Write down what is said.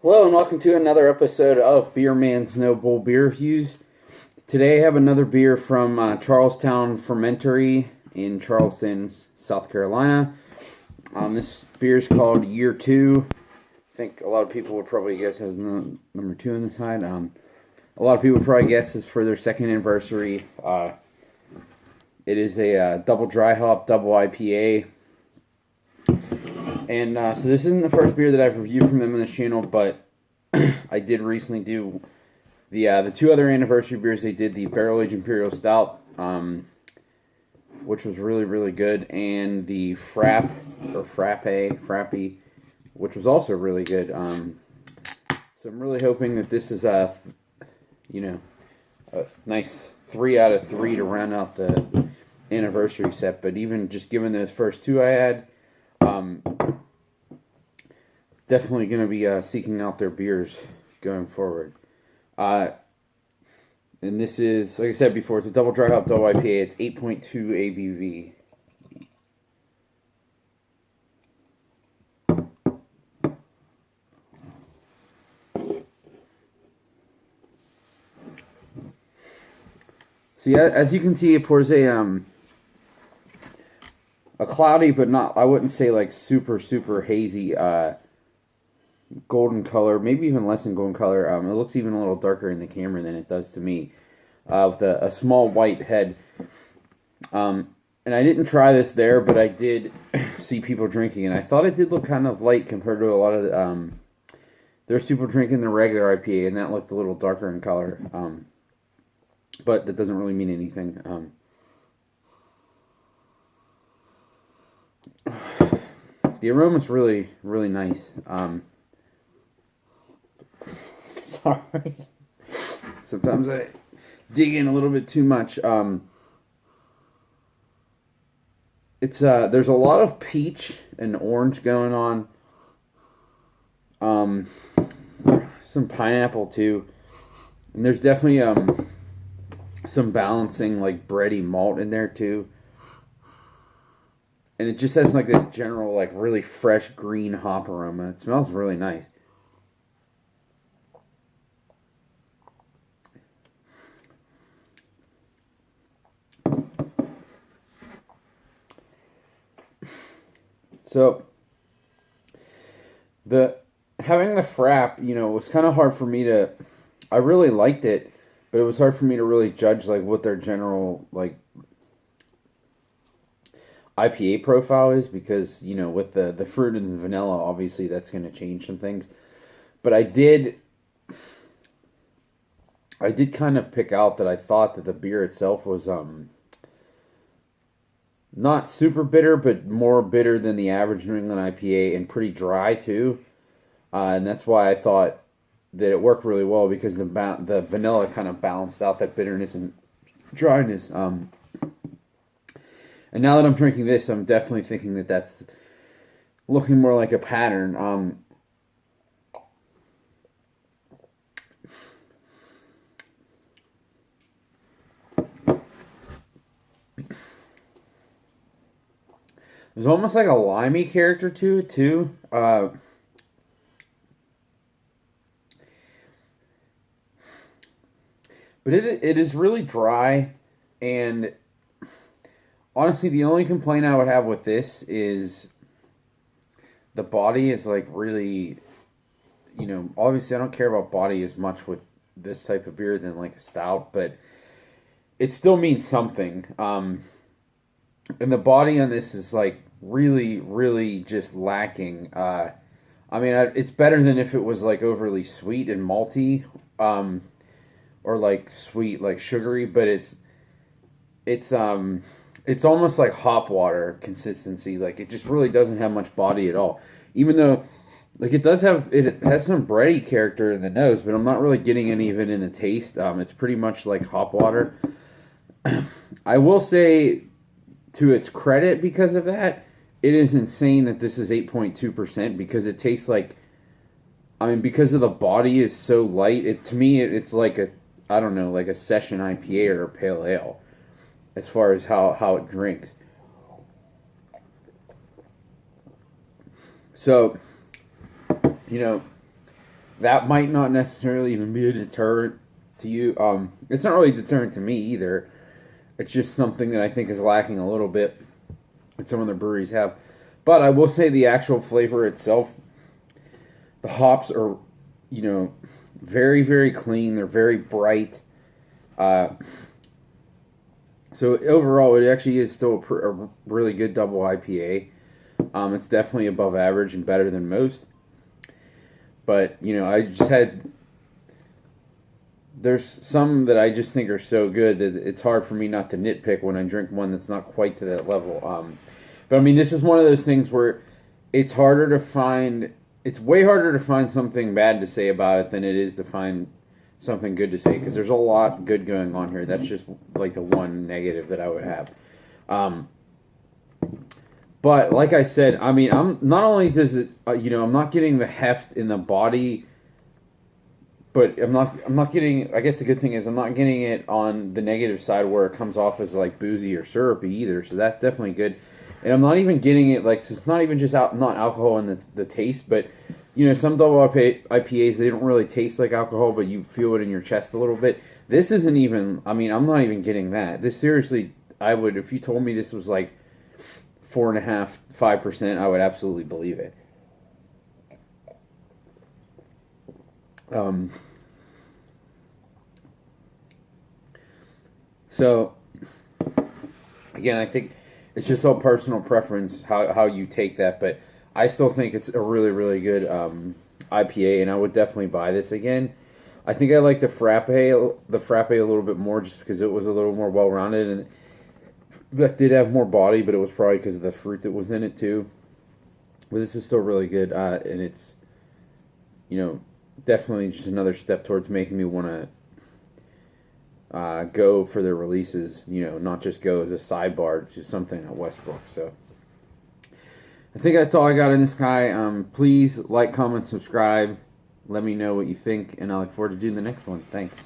Hello and welcome to another episode of Beer Man's No Bull Beer Reviews. Today I have another beer from Charlestowne Fermentory in Charleston, South Carolina. This beer is called Year 2. I think a lot of people would probably guess it has number 2 on the side. A lot of people would probably guess it's for their second anniversary. It is a double dry hop, double IPA. And so this isn't the first beer that I've reviewed from them on this channel, but I did recently do the two other anniversary beers. They did the Barrel Aged Imperial Stout, which was really, really good, and the Frappe, which was also really good. So I'm really hoping that this is a nice 3 out of 3 to round out the anniversary set. But even just given those first two I had, definitely going to be seeking out their beers going forward. And this is, like I said before, it's a double dry hop, double IPA. It's 8.2 ABV. So yeah, as you can see, it pours a cloudy, but not, I wouldn't say like super, super hazy, golden color, maybe even less than golden color. It looks even a little darker in the camera than it does to me, with a small white head. And I didn't try this there, but I did see people drinking, and I thought it did look kind of light compared to a lot of there's people drinking the regular IPA, and that looked a little darker in color. But that doesn't really mean anything. The aroma's really, really nice. Sorry. Sometimes I dig in a little bit too much. It's there's a lot of peach and orange going on. Some pineapple too. And there's definitely some balancing like bready malt in there too. And it just has like a general like really fresh green hop aroma. It smells really nice. So having the Frappe, was kind of hard for me to. I really liked it, but it was hard for me to really judge like what their general like IPA profile is, because with the fruit and the vanilla, obviously that's going to change some things. But I did kind of pick out that I thought that the beer itself was not super bitter, but more bitter than the average New England IPA, and pretty dry too. And that's why I thought that it worked really well, because the vanilla kind of balanced out that bitterness and dryness. And now that I'm drinking this, I'm definitely thinking that that's looking more like a pattern. There's almost like a limey character to it too. But it is really dry, and honestly, the only complaint I would have with this is the body is like really, obviously I don't care about body as much with this type of beer than like a stout, but it still means something. And the body on this is like really, really just lacking. It's better than if it was like overly sweet and malty, or like sweet, like sugary, but it's almost like hop water consistency. Like it just really doesn't have much body at all. Even though like it has some bready character in the nose, but I'm not really getting any of it in the taste. It's pretty much like hop water. I will say, to its credit, because of that, it is insane that this is 8.2%, because it tastes like, because of the body is so light, to me it's like like a session IPA or a pale ale, as far as how it drinks. So, that might not necessarily even be a deterrent to you. It's not really a deterrent to me either. It's just something that I think is lacking a little bit that some other breweries have. But I will say the actual flavor itself, the hops are, very, very clean. They're very bright. So overall, it actually is still a really good double IPA. It's definitely above average and better than most. But, I just had... There's some that I just think are so good that it's hard for me not to nitpick when I drink one that's not quite to that level. But, I mean, this is one of those things where it's harder to find... It's way harder to find something bad to say about it than it is to find something good to say, because there's a lot good going on here. That's just like the one negative that I would have. But like I said, I mean, I'm not only does it, I'm not getting the heft in the body, but I'm not getting. I guess the good thing is I'm not getting it on the negative side where it comes off as like boozy or syrupy either. So that's definitely good. And I'm not even getting it like, so it's not even just not alcohol in the taste, but some double IPAs, they don't really taste like alcohol, but you feel it in your chest a little bit. This isn't even, I mean, I'm not even getting that. This seriously, I would, if you told me this was like 4.5%, 5%, I would absolutely believe it. So, again, I think it's just all personal preference how you take that, but I still think it's a really, really good IPA, and I would definitely buy this again. I think I like the frappe a little bit more just because it was a little more well-rounded, and that did have more body, but it was probably because of the fruit that was in it too. But this is still really good, and it's, definitely just another step towards making me want to go for their releases, not just go as a sidebar to something at Westbrook. So I think that's all I got in this guy. Please like, comment, subscribe. Let me know what you think, and I look forward to doing the next one. Thanks.